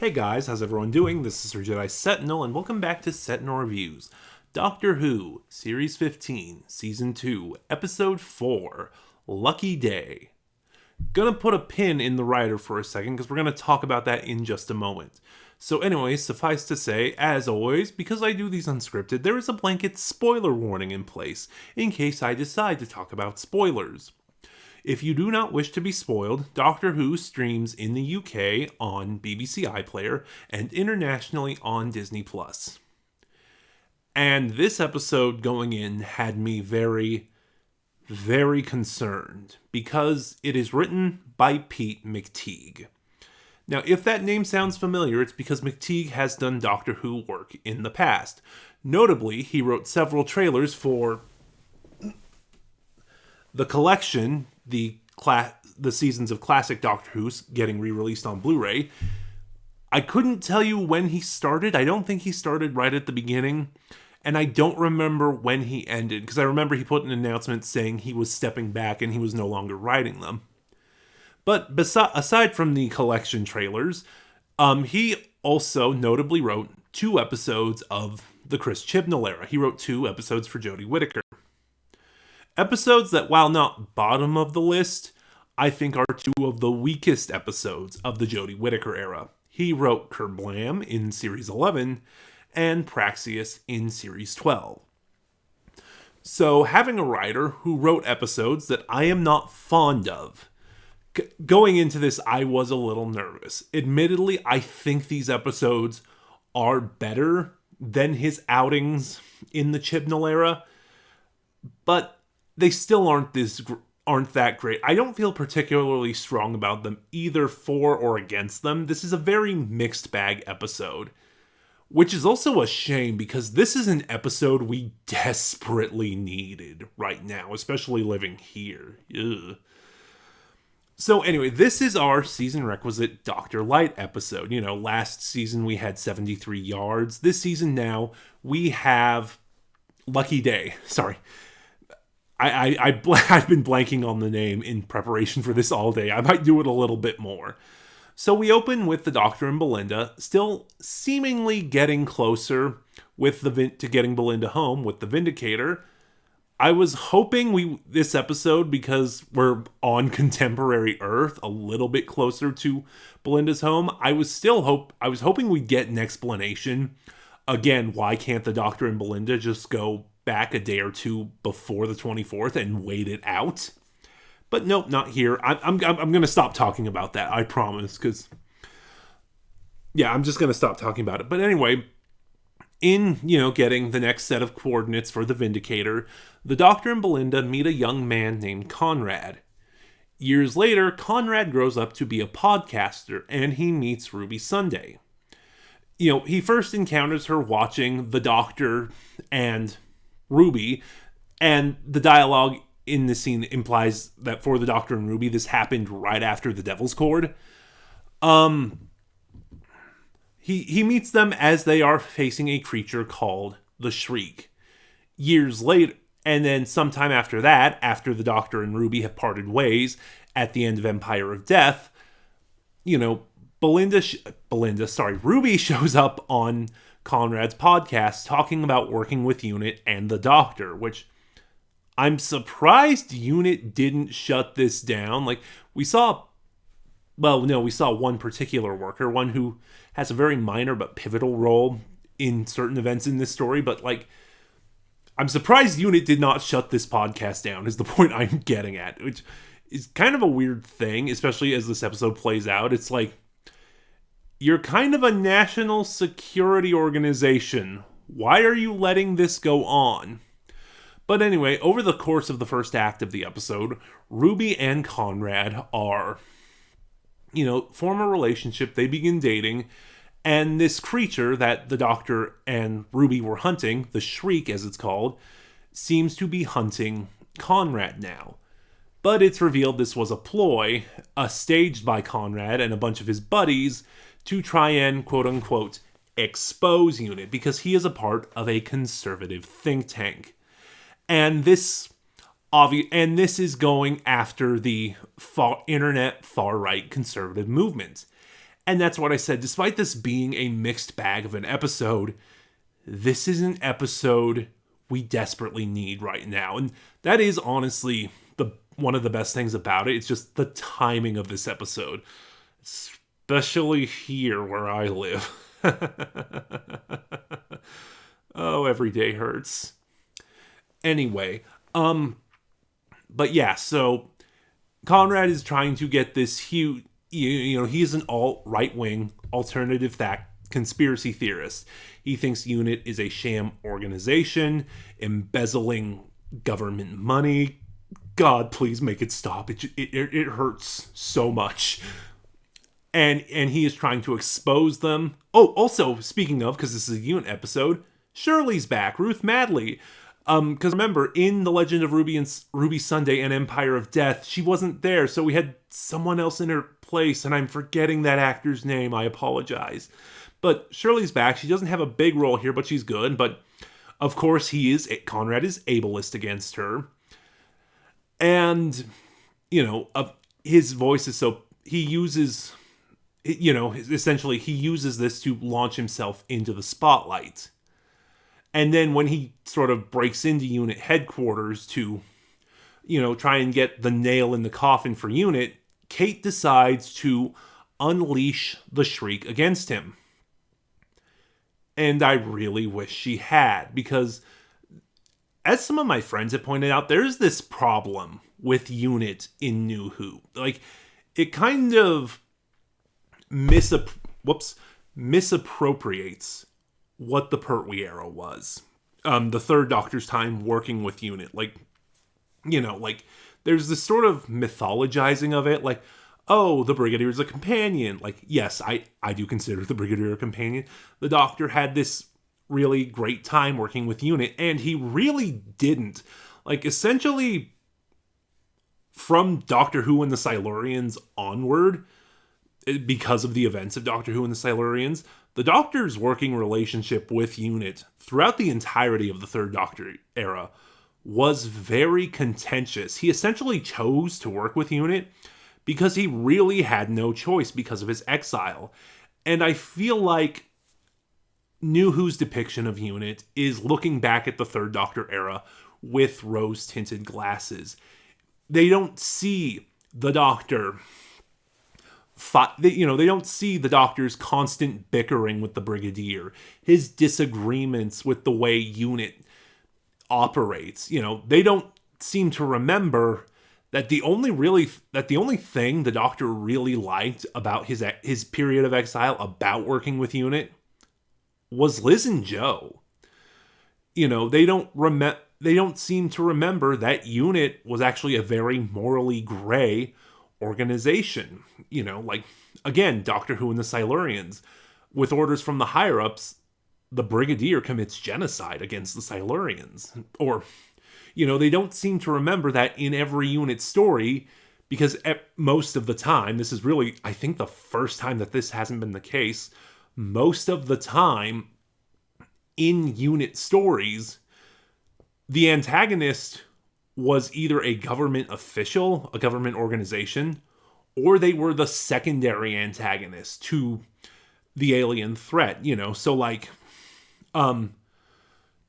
Hey guys, how's everyone doing? This is Sir Jedi Sentinel, and welcome back to Sentinel Reviews. Doctor Who, Series 15, Season 2, Episode 4, Lucky Day. Gonna put a pin in the writer for a second, because we're gonna talk about that in just a moment. So anyway, suffice to say, as always, because I do these unscripted, there is a blanket spoiler warning in place, in case I decide to talk about spoilers. If you do not wish to be spoiled, Doctor Who streams in the UK on BBC iPlayer and internationally on Disney+. And this episode going in had me very, very concerned because it is written by Pete McTighe. Now, if that name sounds familiar, it's because McTighe has done Doctor Who work in the past. Notably, he wrote several trailers for the collection, the seasons of classic Doctor Who's getting re-released on Blu-ray. I couldn't tell you when he started. I don't think he started right at the beginning. And I don't remember when he ended, because I remember he put an announcement saying he was stepping back and he was no longer writing them. But aside from the collection trailers, he also notably wrote 2 episodes of the Chris Chibnall era. He wrote 2 episodes for Jodie Whittaker. Episodes that, while not bottom of the list, I think are 2 of the weakest episodes of the Jodie Whittaker era. He wrote Kerblam in Series 11 and Praxeus in Series 12. So having a writer who wrote episodes that I am not fond of, going into this I was a little nervous. Admittedly, I think these episodes are better than his outings in the Chibnall era, but they still aren't that great. I don't feel particularly strong about them, either for or against them. This is a very mixed bag episode, which is also a shame because this is an episode we desperately needed right now, especially living here. Ugh. So anyway, this is our season requisite Dr. Light episode. You know, last season we had 73 yards. This season now we have Lucky Day. Sorry. I've been blanking on the name in preparation for this all day. I might do it a little bit more. So we open with the Doctor and Belinda still seemingly getting closer to getting Belinda home with the Vindicator. I was hoping this episode, because we're on contemporary Earth, a little bit closer to Belinda's home. I was hoping we'd get an explanation. Again, why can't the Doctor and Belinda just go back a day or 2 before the 24th and wait it out? But nope, not here. I'm going to stop talking about that, I promise, because I'm just going to stop talking about it. But anyway, in, getting the next set of coordinates for the Vindicator, the Doctor and Belinda meet a young man named Conrad. Years later, Conrad grows up to be a podcaster, and he meets Ruby Sunday. He first encounters her watching the Doctor and Ruby, and the dialogue in this scene implies that for the Doctor and Ruby, this happened right after the Devil's Cord. He meets them as they are facing a creature called the Shriek. Years later, and then sometime after that, after the Doctor and Ruby have parted ways at the end of Empire of Death, Ruby shows up on Conrad's podcast talking about working with UNIT and the Doctor, which I'm surprised UNIT didn't shut this down. We saw one particular worker, one who has a very minor but pivotal role in certain events in this story, but I'm surprised UNIT did not shut this podcast down, is the point I'm getting at, which is kind of a weird thing, especially as this episode plays out. It's you're kind of a national security organization. Why are you letting this go on? But anyway, over the course of the first act of the episode, Ruby and Conrad form a relationship. They begin dating. And this creature that the Doctor and Ruby were hunting, the Shriek as it's called, seems to be hunting Conrad now. But it's revealed this was a ploy, staged by Conrad and a bunch of his buddies, to try and, quote-unquote, expose UNIT, because he is a part of a conservative think tank. And this is going after the internet far-right conservative movement. And that's what I said. Despite this being a mixed bag of an episode, this is an episode we desperately need right now. And that is honestly one of the best things about it. It's just the timing of this episode. Especially here where I live. Oh, every day hurts. Anyway, but yeah, so Conrad is trying to get this huge, he's an right-wing alternative conspiracy theorist. He thinks UNIT is a sham organization, embezzling government money. God, please make it stop. It hurts so much. And he is trying to expose them. Oh, also, speaking of, because this is a UNIT episode, Shirley's back, Ruth Madley. Because remember, in The Legend of Ruby Sunday and Empire of Death, she wasn't there, so we had someone else in her place, and I'm forgetting that actor's name. I apologize. But Shirley's back. She doesn't have a big role here, but she's good. But, of course, Conrad is ableist against her. And, his voice is so... He uses... essentially, he uses this to launch himself into the spotlight. And then when he sort of breaks into UNIT headquarters to, try and get the nail in the coffin for UNIT, Kate decides to unleash the Shriek against him. And I really wish she had, because as some of my friends have pointed out, there's this problem with UNIT in New Who. Like, it kind of misappropriates what the Pertwee era was. The Third Doctor's time working with UNIT. There's this sort of mythologizing of it, like, oh, the Brigadier's a companion. Like, yes, I do consider the Brigadier a companion. The Doctor had this really great time working with UNIT, and he really didn't. Like, essentially, from Doctor Who and the Silurians onward, because of the events of Doctor Who and the Silurians, the Doctor's working relationship with UNIT throughout the entirety of the Third Doctor era was very contentious. He essentially chose to work with UNIT because he really had no choice because of his exile. And I feel like New Who's depiction of UNIT is looking back at the Third Doctor era with rose-tinted glasses. They don't see the Doctor... They don't see the Doctor's constant bickering with the Brigadier, his disagreements with the way UNIT operates. They don't seem to remember that the only thing the Doctor really liked about his period of exile, about working with UNIT, was Liz and Jo. They don't seem to remember that UNIT was actually a very morally gray organization. Again, Doctor Who and the Silurians, with orders from the higher-ups, the Brigadier commits genocide against the Silurians. Or, they don't seem to remember that in every UNIT story, because most of the time, this is really, I think, the first time that this hasn't been the case, most of the time in UNIT stories, the antagonist was either a government official, a government organization, or they were the secondary antagonist to the alien threat, So,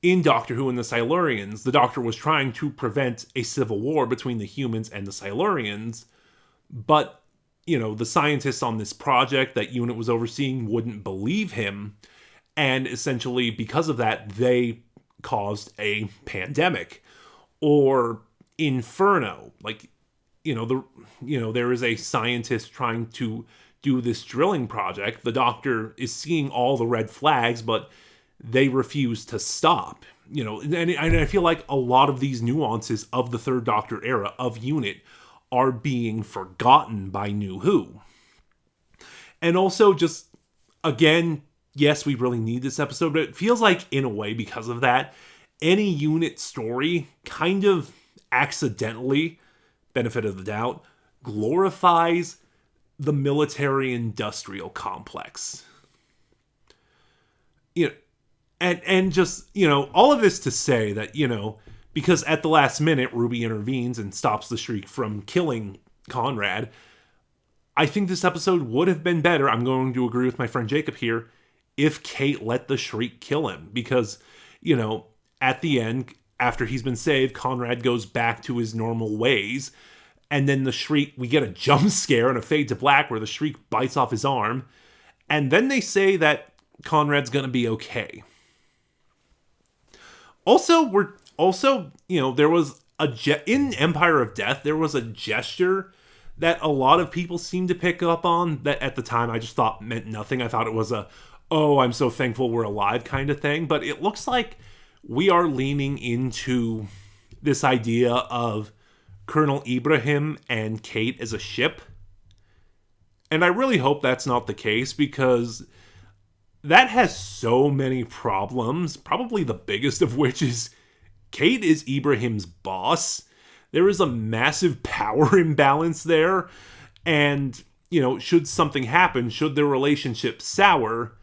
in Doctor Who and the Silurians, the Doctor was trying to prevent a civil war between the humans and the Silurians, but, the scientists on this project that UNIT was overseeing wouldn't believe him, and essentially, because of that, they caused a pandemic. Or Inferno, there is a scientist trying to do this drilling project. The Doctor is seeing all the red flags, but they refuse to stop. And I feel like a lot of these nuances of the Third Doctor era of UNIT are being forgotten by New Who. And also, just, again, yes, we really need this episode, but it feels like, in a way, because of that, any UNIT story kind of accidentally, benefit of the doubt, glorifies the military-industrial complex. And just, all of this to say that, because at the last minute, Ruby intervenes and stops the Shriek from killing Conrad, I think this episode would have been better, I'm going to agree with my friend Jacob here, if Kate let the Shriek kill him. Because, you know, at the end, after he's been saved, Conrad goes back to his normal ways. And then the Shriek, we get a jump scare and a fade to black where the Shriek bites off his arm. And then they say that Conrad's gonna be okay. Also, you know, there was in Empire of Death, there was a gesture that a lot of people seem to pick up on that at the time I just thought meant nothing. I thought it was a, oh, I'm so thankful we're alive kind of thing. But it looks like we are leaning into this idea of Colonel Ibrahim and Kate as a ship. And I really hope that's not the case, because that has so many problems, probably the biggest of which is Kate is Ibrahim's boss. There is a massive power imbalance there. And, you know, should something happen, should their relationship sour,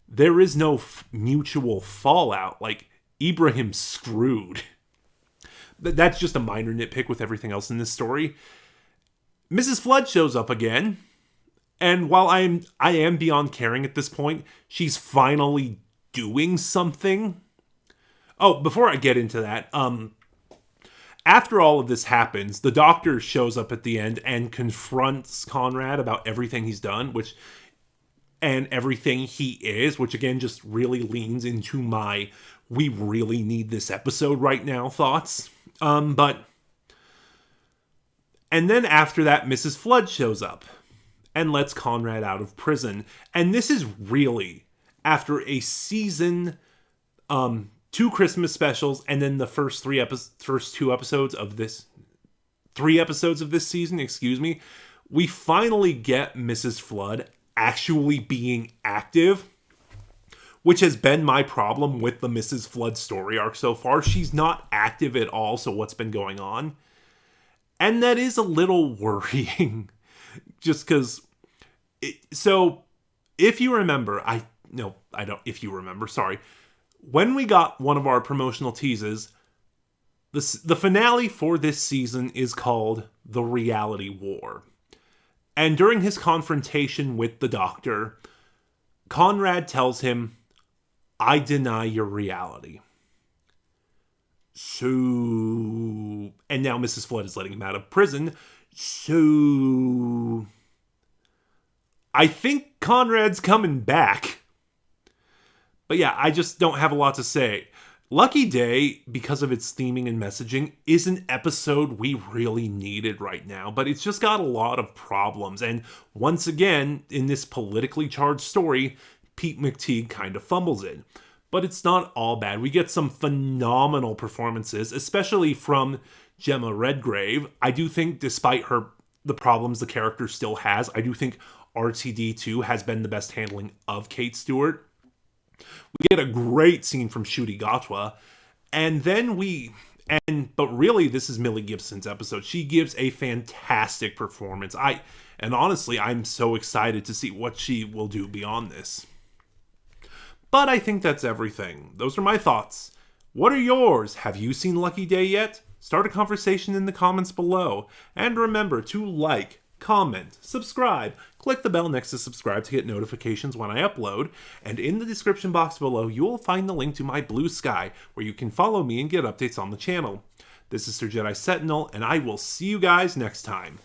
there is no mutual fallout. Like, Ibrahim's screwed. That's just a minor nitpick with everything else in this story. Mrs. Flood shows up again. And while I am beyond caring at this point, she's finally doing something. Oh, before I get into that, after all of this happens, the doctor shows up at the end and confronts Conrad about everything he's done, and everything he is, which again just really leans into my we really need this episode right now thoughts. And then after that, Mrs. Flood shows up and lets Conrad out of prison. And this is really after a season, 2 Christmas specials, and then the first 3 episodes of this season, we finally get Mrs. Flood actually being active, which has been my problem with the Mrs. Flood story arc so far. She's not active at all, so what's been going on? And that is a little worrying, just because... So, if you remember, sorry. When we got one of our promotional teases, the finale for this season is called The Reality War. And during his confrontation with the Doctor, Conrad tells him, I deny your reality. So... And now Mrs. Flood is letting him out of prison. So... I think Conrad's coming back. But yeah, I just don't have a lot to say. Lucky Day, because of its theming and messaging, is an episode we really needed right now, but it's just got a lot of problems. And once again, in this politically charged story, Pete McTighe kind of fumbles it. But it's not all bad. We get some phenomenal performances, especially from Gemma Redgrave. I do think, despite the problems the character still has, I do think RTD2 has been the best handling of Kate Stewart. We get a great scene from Ncuti Gatwa, and then but really this is Millie Gibson's episode. She gives a fantastic performance. And honestly, I'm so excited to see what she will do beyond this. But I think that's everything. Those are my thoughts. What are yours? Have you seen Lucky Day yet? Start a conversation in the comments below. And remember to like, comment, subscribe, click the bell next to subscribe to get notifications when I upload, and in the description box below you will find the link to my Bluesky, where you can follow me and get updates on the channel. This is Sir Jedi Sentinel, and I will see you guys next time.